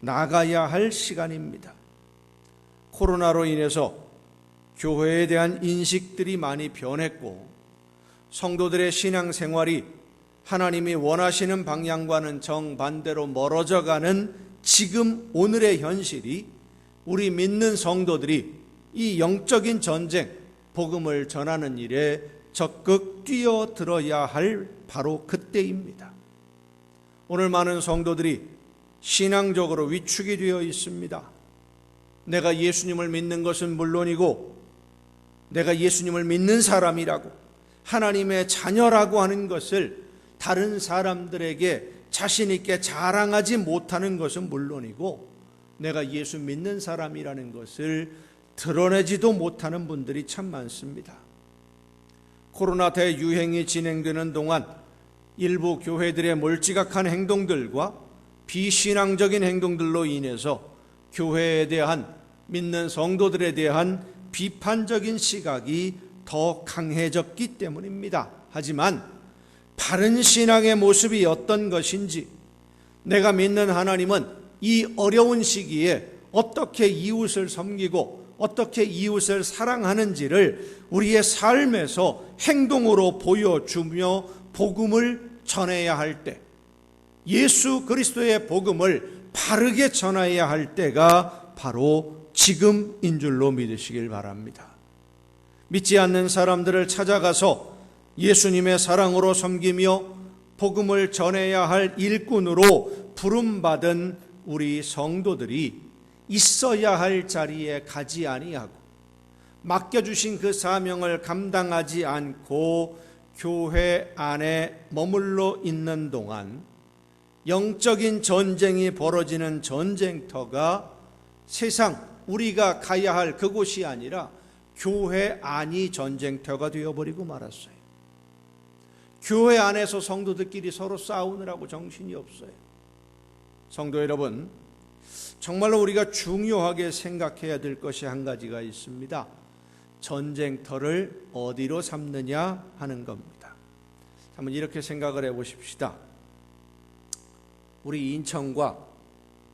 나가야 할 시간입니다. 코로나로 인해서 교회에 대한 인식들이 많이 변했고 성도들의 신앙생활이 하나님이 원하시는 방향과는 정반대로 멀어져가는 지금 오늘의 현실이 우리 믿는 성도들이 이 영적인 전쟁, 복음을 전하는 일에 적극 뛰어들어야 할 바로 그때입니다. 오늘 많은 성도들이 신앙적으로 위축이 되어 있습니다. 내가 예수님을 믿는 것은 물론이고 내가 예수님을 믿는 사람이라고 하나님의 자녀라고 하는 것을 다른 사람들에게 자신 있게 자랑하지 못하는 것은 물론이고 내가 예수 믿는 사람이라는 것을 드러내지도 못하는 분들이 참 많습니다. 코로나 대유행이 진행되는 동안 일부 교회들의 몰지각한 행동들과 비신앙적인 행동들로 인해서 교회에 대한 믿는 성도들에 대한 비판적인 시각이 더 강해졌기 때문입니다. 하지만 바른 신앙의 모습이 어떤 것인지, 내가 믿는 하나님은 이 어려운 시기에 어떻게 이웃을 섬기고 어떻게 이웃을 사랑하는지를 우리의 삶에서 행동으로 보여주며 복음을 전해야 할 때, 예수 그리스도의 복음을 바르게 전해야 할 때가 바로 지금인 줄로 믿으시길 바랍니다. 믿지 않는 사람들을 찾아가서 예수님의 사랑으로 섬기며 복음을 전해야 할 일꾼으로 부름받은 우리 성도들이 있어야 할 자리에 가지 아니하고 맡겨주신 그 사명을 감당하지 않고 교회 안에 머물러 있는 동안 영적인 전쟁이 벌어지는 전쟁터가 세상 우리가 가야 할 그곳이 아니라 교회 안이 전쟁터가 되어버리고 말았어요. 교회 안에서 성도들끼리 서로 싸우느라고 정신이 없어요. 성도 여러분, 정말로 우리가 중요하게 생각해야 될 것이 한 가지가 있습니다. 전쟁터를 어디로 삼느냐 하는 겁니다. 한번 이렇게 생각을 해보십시다. 우리 인천과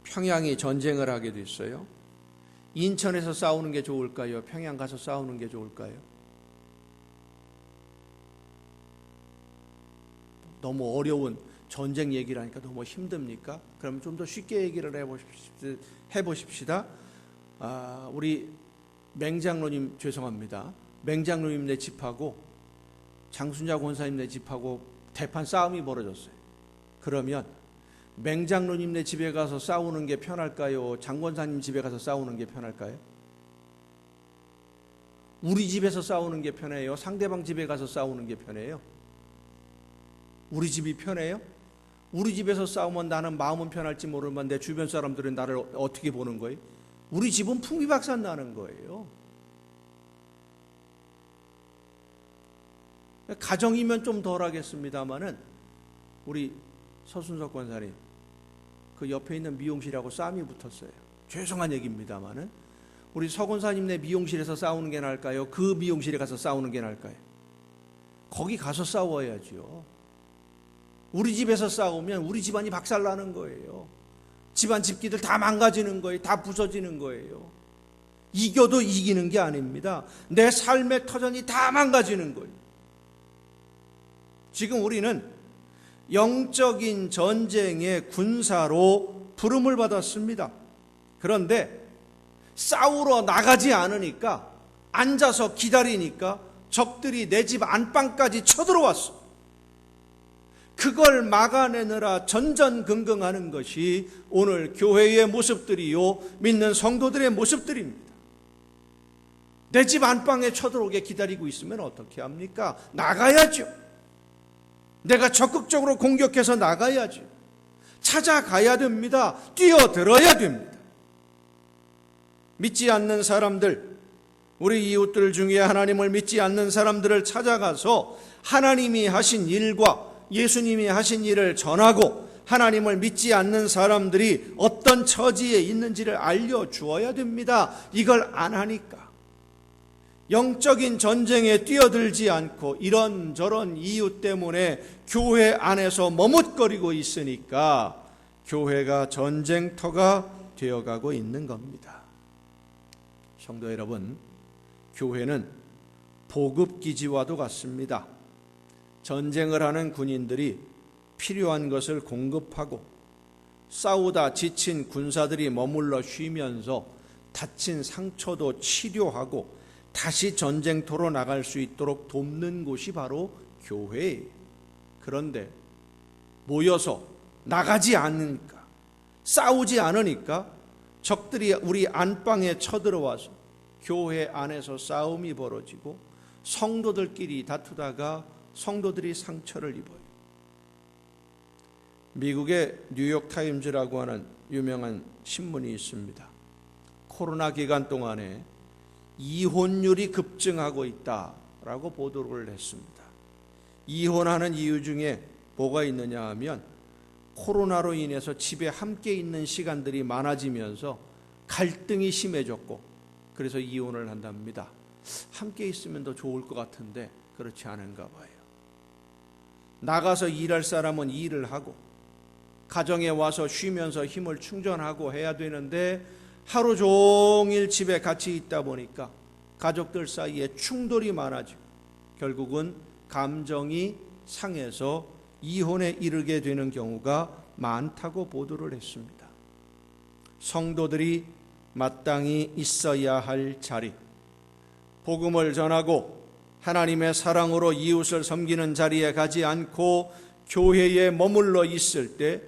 평양이 전쟁을 하게 됐어요. 인천에서 싸우는 게 좋을까요? 평양 가서 싸우는 게 좋을까요? 너무 어려운 전쟁 얘기를 하니까 너무 힘듭니까? 그럼 좀 더 쉽게 얘기를 해보십시다. 우리 맹장로님 죄송합니다. 맹장로님네 집하고 장순자 권사님네 집하고 대판 싸움이 벌어졌어요. 그러면 맹장로님네 집에 가서 싸우는 게 편할까요? 장권사님 집에 가서 싸우는 게 편할까요? 우리 집에서 싸우는 게 편해요? 상대방 집에 가서 싸우는 게 편해요? 우리 집이 편해요? 우리 집에서 싸우면 나는 마음은 편할지 모르지만 내 주변 사람들은 나를 어떻게 보는 거예요? 우리 집은 풍비박산 나는 거예요. 가정이면 좀 덜 하겠습니다만은 우리 서순석 권사님 그 옆에 있는 미용실하고 싸움이 붙었어요. 죄송한 얘기입니다만은 우리 서 권사님네 미용실에서 싸우는 게 나을까요? 그 미용실에 가서 싸우는 게 나을까요? 거기 가서 싸워야죠. 우리 집에서 싸우면 우리 집안이 박살나는 거예요. 집안 집기들 다 망가지는 거예요. 다 부서지는 거예요. 이겨도 이기는 게 아닙니다. 내 삶의 터전이 다 망가지는 거예요. 지금 우리는 영적인 전쟁의 군사로 부름을 받았습니다. 그런데 싸우러 나가지 않으니까 앉아서 기다리니까 적들이 내 집 안방까지 쳐들어왔어. 그걸 막아내느라 전전긍긍하는 것이 오늘 교회의 모습들이요, 믿는 성도들의 모습들입니다. 내 집 안방에 쳐들어오게 기다리고 있으면 어떻게 합니까? 나가야죠. 내가 적극적으로 공격해서 나가야죠. 찾아가야 됩니다. 뛰어들어야 됩니다. 믿지 않는 사람들, 우리 이웃들 중에 하나님을 믿지 않는 사람들을 찾아가서 하나님이 하신 일과 예수님이 하신 일을 전하고 하나님을 믿지 않는 사람들이 어떤 처지에 있는지를 알려주어야 됩니다. 이걸 안 하니까 영적인 전쟁에 뛰어들지 않고 이런저런 이유 때문에 교회 안에서 머뭇거리고 있으니까 교회가 전쟁터가 되어가고 있는 겁니다. 성도 여러분, 교회는 보급기지와도 같습니다. 전쟁을 하는 군인들이 필요한 것을 공급하고 싸우다 지친 군사들이 머물러 쉬면서 다친 상처도 치료하고 다시 전쟁터로 나갈 수 있도록 돕는 곳이 바로 교회예요. 그런데 모여서 나가지 않으니까, 싸우지 않으니까 적들이 우리 안방에 쳐들어와서 교회 안에서 싸움이 벌어지고 성도들끼리 다투다가 성도들이 상처를 입어요. 미국의 뉴욕타임즈라고 하는 유명한 신문이 있습니다. 코로나 기간 동안에 이혼율이 급증하고 있다라고 보도를 했습니다. 이혼하는 이유 중에 뭐가 있느냐 하면 코로나로 인해서 집에 함께 있는 시간들이 많아지면서 갈등이 심해졌고 그래서 이혼을 한답니다. 함께 있으면 더 좋을 것 같은데 그렇지 않은가 봐요. 나가서 일할 사람은 일을 하고 가정에 와서 쉬면서 힘을 충전하고 해야 되는데 하루 종일 집에 같이 있다 보니까 가족들 사이에 충돌이 많아지고 결국은 감정이 상해서 이혼에 이르게 되는 경우가 많다고 보도를 했습니다. 성도들이 마땅히 있어야 할 자리, 복음을 전하고 하나님의 사랑으로 이웃을 섬기는 자리에 가지 않고 교회에 머물러 있을 때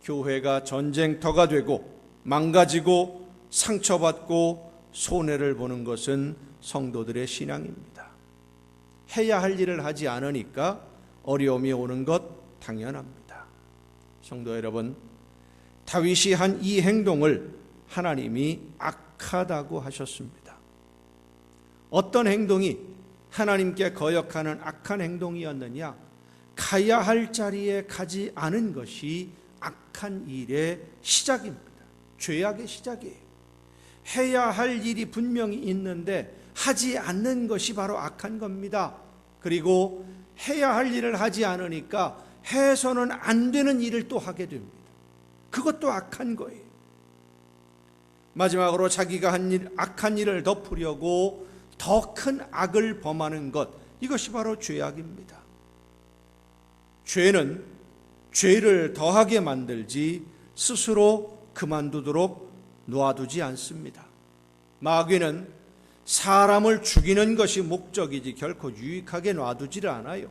교회가 전쟁터가 되고 망가지고 상처받고 손해를 보는 것은 성도들의 신앙입니다. 해야 할 일을 하지 않으니까 어려움이 오는 것 당연합니다. 성도 여러분, 다윗이 한 이 행동을 하나님이 악하다고 하셨습니다. 어떤 행동이 하나님께 거역하는 악한 행동이었느냐? 가야 할 자리에 가지 않은 것이 악한 일의 시작입니다. 죄악의 시작이에요. 해야 할 일이 분명히 있는데 하지 않는 것이 바로 악한 겁니다. 그리고 해야 할 일을 하지 않으니까 해서는 안 되는 일을 또 하게 됩니다. 그것도 악한 거예요. 마지막으로 자기가 한 일, 악한 일을 덮으려고 더 큰 악을 범하는 것, 이것이 바로 죄악입니다. 죄는 죄를 더하게 만들지 스스로 그만두도록 놔두지 않습니다. 마귀는 사람을 죽이는 것이 목적이지 결코 유익하게 놔두지를 않아요.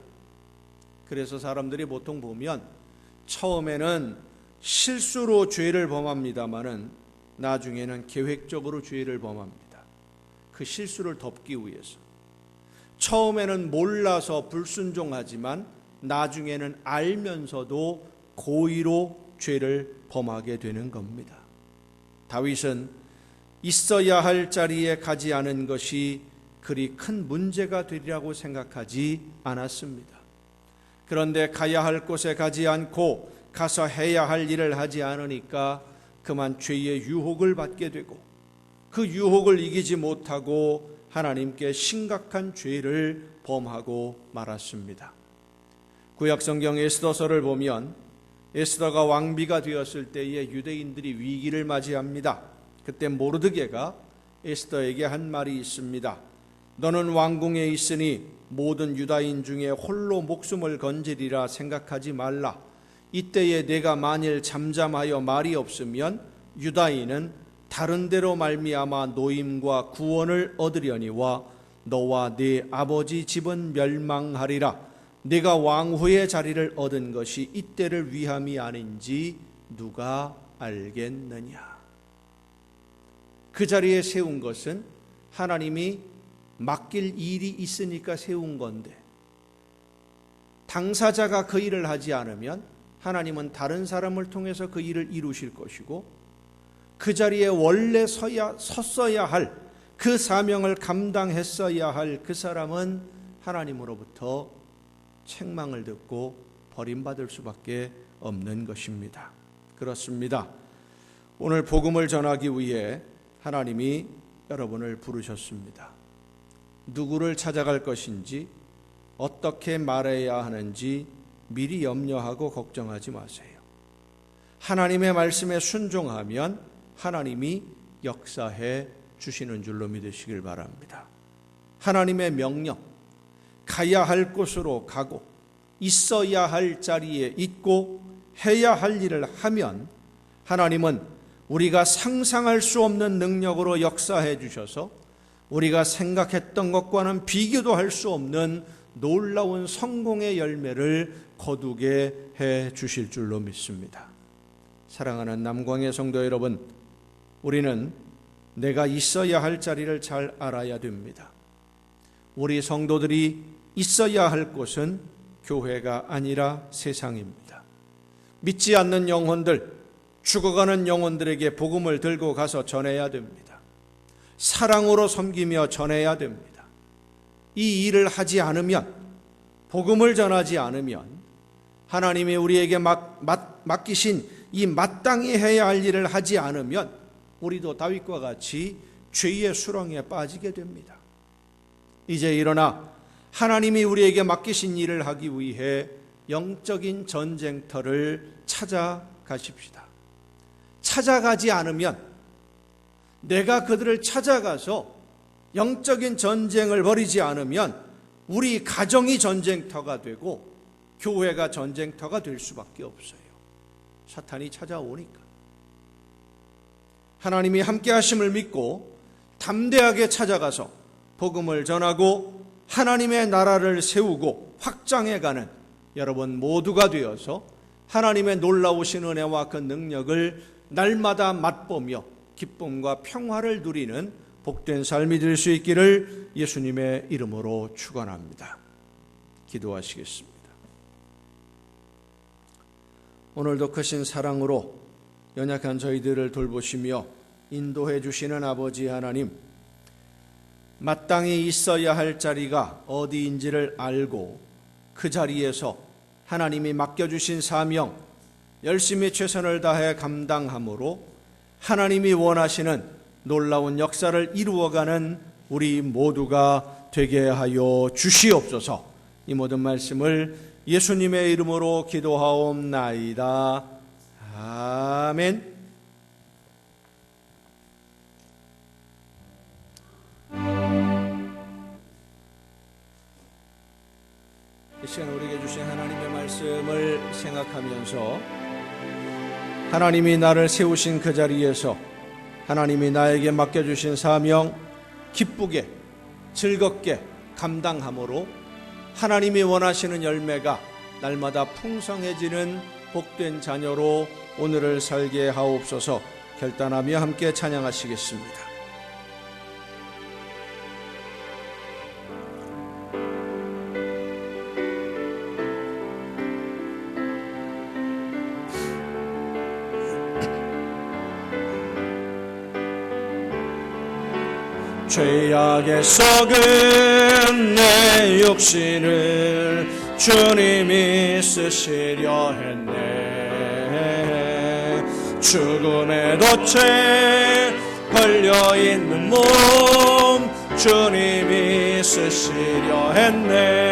그래서 사람들이 보통 보면 처음에는 실수로 죄를 범합니다마는 나중에는 계획적으로 죄를 범합니다. 그 실수를 덮기 위해서. 처음에는 몰라서 불순종하지만 나중에는 알면서도 고의로 죄를 범하게 되는 겁니다. 다윗은 있어야 할 자리에 가지 않은 것이 그리 큰 문제가 되리라고 생각하지 않았습니다. 그런데 가야 할 곳에 가지 않고 가서 해야 할 일을 하지 않으니까 그만 죄의 유혹을 받게 되고 그 유혹을 이기지 못하고 하나님께 심각한 죄를 범하고 말았습니다. 구약성경 에스더서를 보면 에스더가 왕비가 되었을 때에 유대인들이 위기를 맞이합니다. 그때 모르드게가 에스더에게 한 말이 있습니다. 너는 왕궁에 있으니 모든 유다인 중에 홀로 목숨을 건지리라 생각하지 말라. 이때에 내가 만일 잠잠하여 말이 없으면 유다인은 다른 데로 말미암아 노임과 구원을 얻으려니와 너와 네 아버지 집은 멸망하리라. 네가 왕후의 자리를 얻은 것이 이때를 위함이 아닌지 누가 알겠느냐. 그 자리에 세운 것은 하나님이 맡길 일이 있으니까 세운 건데 당사자가 그 일을 하지 않으면 하나님은 다른 사람을 통해서 그 일을 이루실 것이고 그 자리에 원래 섰어야 할 그 사명을 감당했어야 할 그 사람은 하나님으로부터 책망을 듣고 버림받을 수밖에 없는 것입니다. 그렇습니다. 오늘 복음을 전하기 위해 하나님이 여러분을 부르셨습니다. 누구를 찾아갈 것인지 어떻게 말해야 하는지 미리 염려하고 걱정하지 마세요. 하나님의 말씀에 순종하면 하나님이 역사해 주시는 줄로 믿으시길 바랍니다. 하나님의 명령, 가야 할 곳으로 가고 있어야 할 자리에 있고 해야 할 일을 하면 하나님은 우리가 상상할 수 없는 능력으로 역사해 주셔서 우리가 생각했던 것과는 비교도 할 수 없는 놀라운 성공의 열매를 거두게 해 주실 줄로 믿습니다. 사랑하는 남광의 성도 여러분, 우리는 내가 있어야 할 자리를 잘 알아야 됩니다. 우리 성도들이 있어야 할 곳은 교회가 아니라 세상입니다. 믿지 않는 영혼들, 죽어가는 영혼들에게 복음을 들고 가서 전해야 됩니다. 사랑으로 섬기며 전해야 됩니다. 이 일을 하지 않으면, 복음을 전하지 않으면 하나님이 우리에게 맡기신 이 마땅히 해야 할 일을 하지 않으면 우리도 다윗과 같이 죄의 수렁에 빠지게 됩니다. 이제 일어나 하나님이 우리에게 맡기신 일을 하기 위해 영적인 전쟁터를 찾아가십시다. 찾아가지 않으면, 내가 그들을 찾아가서 영적인 전쟁을 벌이지 않으면 우리 가정이 전쟁터가 되고 교회가 전쟁터가 될 수밖에 없어요. 사탄이 찾아오니까. 하나님이 함께 하심을 믿고 담대하게 찾아가서 복음을 전하고 하나님의 나라를 세우고 확장해가는 여러분 모두가 되어서 하나님의 놀라우신 은혜와 그 능력을 날마다 맛보며 기쁨과 평화를 누리는 복된 삶이 될 수 있기를 예수님의 이름으로 축원합니다. 기도하시겠습니다. 오늘도 크신 사랑으로 연약한 저희들을 돌보시며 인도해 주시는 아버지 하나님, 마땅히 있어야 할 자리가 어디인지를 알고 그 자리에서 하나님이 맡겨주신 사명 열심히 최선을 다해 감당함으로 하나님이 원하시는 놀라운 역사를 이루어가는 우리 모두가 되게 하여 주시옵소서. 이 모든 말씀을 예수님의 이름으로 기도하옵나이다. 아멘. 이 시간 우리에게 주신 하나님의 말씀을 생각하면서 하나님이 나를 세우신 그 자리에서 하나님이 나에게 맡겨주신 사명 기쁘게 즐겁게 감당함으로 하나님이 원하시는 열매가 날마다 풍성해지는 복된 자녀로 오늘을 살게 하옵소서. 결단하며 함께 찬양하시겠습니다. 죄악에 썩은 내 육신을 주님이 쓰시려 했네. 죽음의 덫에 걸려있는 몸 주님이 쓰시려 했네.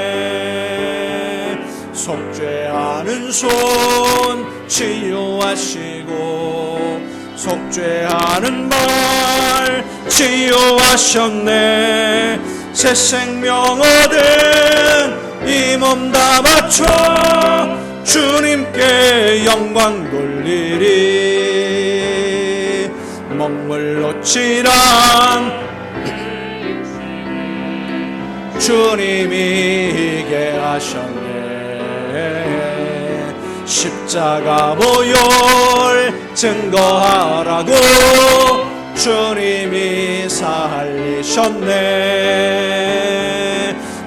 속죄하는 손 치유하시고 속죄하는 말 치유하셨네. 새 생명 얻은 이 몸 다 바쳐 주님께 영광 돌리리. 먹물로 칠한 주님이 이게 하셨네. 십자가 보혈 증거하라고 주님이 살리셨네.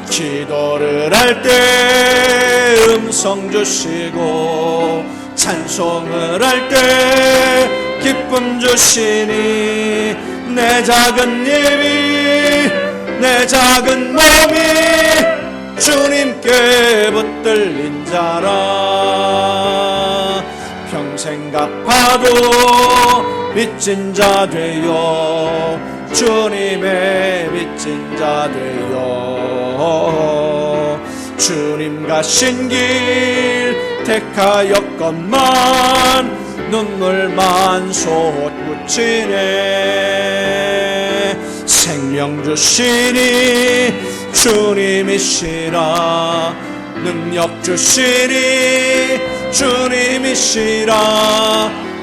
기도를 할 때 음성 주시고 찬송을 할 때 기쁨 주시니 내 작은 입이 내 작은 몸이 주님께 붙들린 자라. 평생 갚아도 빚진 자 되어 주님의 빚진 자 되어 주님 가신 길 택하였건만 눈물만 솟구치네. 생명 주시니 주님이시라. 능력 주시니 주님이시라.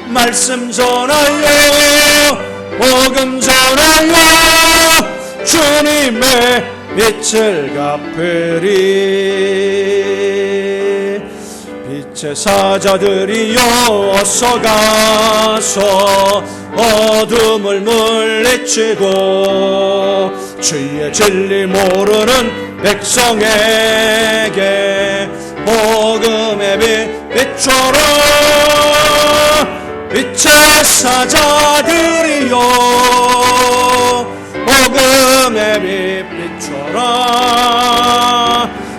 말씀 전하여 복음 전하여 주님의 빛을 갚으리. 빛의 사자들이여 어서 가서 어둠을 물리치고 주의 진리 모르는 백성에게 복음의 빛 비춰라. 빛의 사자들이여 복음의 빛 비춰라.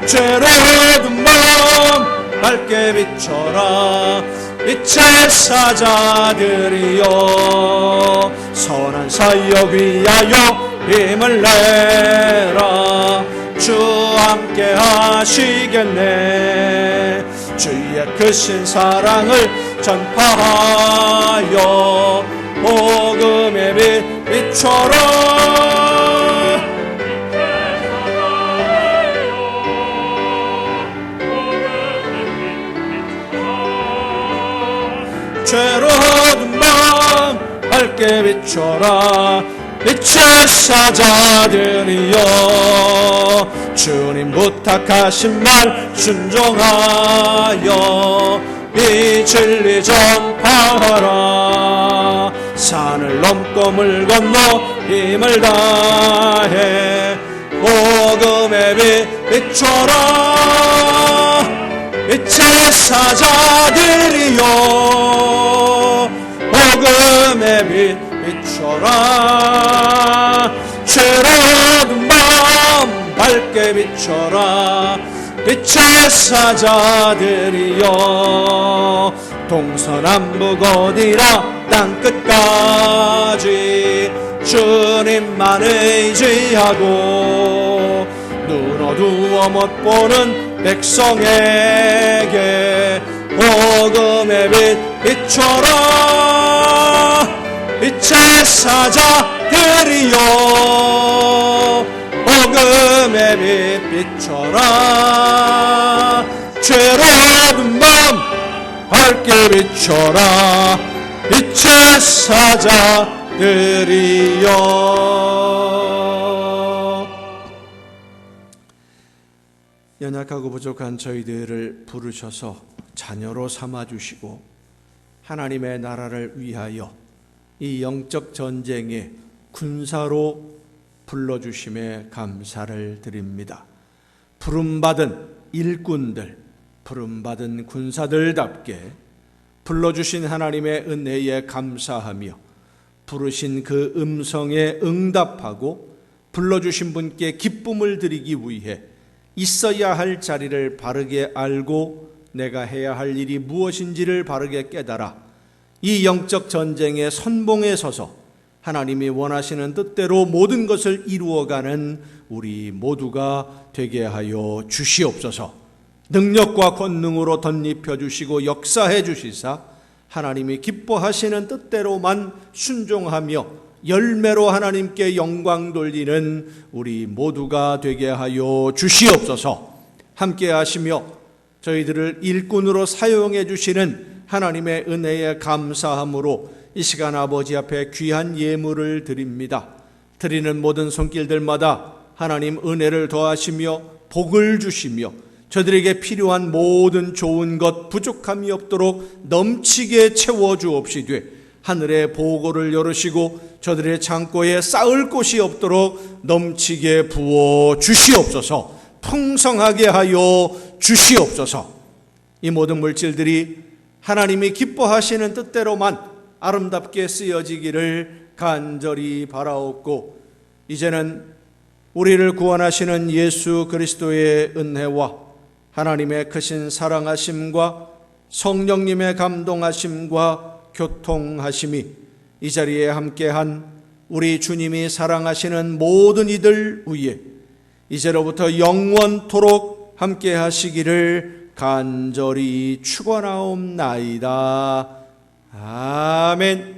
죄로든 마음 밝게 비춰라. 빛의 사자들이여 선한 사역 위하여 힘을 내라. 주 함께 하시겠네. 주의 크신 사랑을 전파하여 복음의 빛 비춰라. 죄로운 마음 밝게 비춰라. 빛의 사자들이여 주님 부탁하신 말 순종하여 이 진리 전파하라. 산을 넘고 물 건너 힘을 다해 복음의 빛 비춰라. 빛의 사자들이여 복음의 빛 비춰라. 죄로운 마음 밝게 비춰라. 빛의 사자들이여 동서남북 어디나 땅끝까지 주님만 의지하고 눈 어두워 못 보는 백성에게 복음의 빛 비춰라. 빛의 사자들이여 복음의 빛 비춰라. 죄로운 마음 밝게 비춰라. 빛의 사자들이여. 연약하고 부족한 저희들을 부르셔서 자녀로 삼아주시고 하나님의 나라를 위하여 이 영적 전쟁의 군사로 불러주심에 감사를 드립니다. 부름받은 일꾼들, 부름받은 군사들답게 불러주신 하나님의 은혜에 감사하며 부르신 그 음성에 응답하고 불러주신 분께 기쁨을 드리기 위해 있어야 할 자리를 바르게 알고 내가 해야 할 일이 무엇인지를 바르게 깨달아 이 영적 전쟁의 선봉에 서서 하나님이 원하시는 뜻대로 모든 것을 이루어가는 우리 모두가 되게 하여 주시옵소서. 능력과 권능으로 덧입혀 주시고 역사해 주시사 하나님이 기뻐하시는 뜻대로만 순종하며 열매로 하나님께 영광 돌리는 우리 모두가 되게 하여 주시옵소서. 함께 하시며 저희들을 일꾼으로 사용해 주시는 하나님의 은혜에 감사함으로 이 시간 아버지 앞에 귀한 예물을 드립니다. 드리는 모든 손길들마다 하나님 은혜를 더하시며 복을 주시며 저들에게 필요한 모든 좋은 것 부족함이 없도록 넘치게 채워주옵시되 하늘의 보고를 열으시고 저들의 창고에 쌓을 곳이 없도록 넘치게 부어 주시옵소서. 풍성하게 하여 주시옵소서. 이 모든 물질들이 하나님이 기뻐하시는 뜻대로만 아름답게 쓰여지기를 간절히 바라옵고 이제는 우리를 구원하시는 예수 그리스도의 은혜와 하나님의 크신 사랑하심과 성령님의 감동하심과 교통하심이 이 자리에 함께한 우리 주님이 사랑하시는 모든 이들 위에 이제로부터 영원토록 함께 하시기를 간절히 축원하옵나이다. 아멘.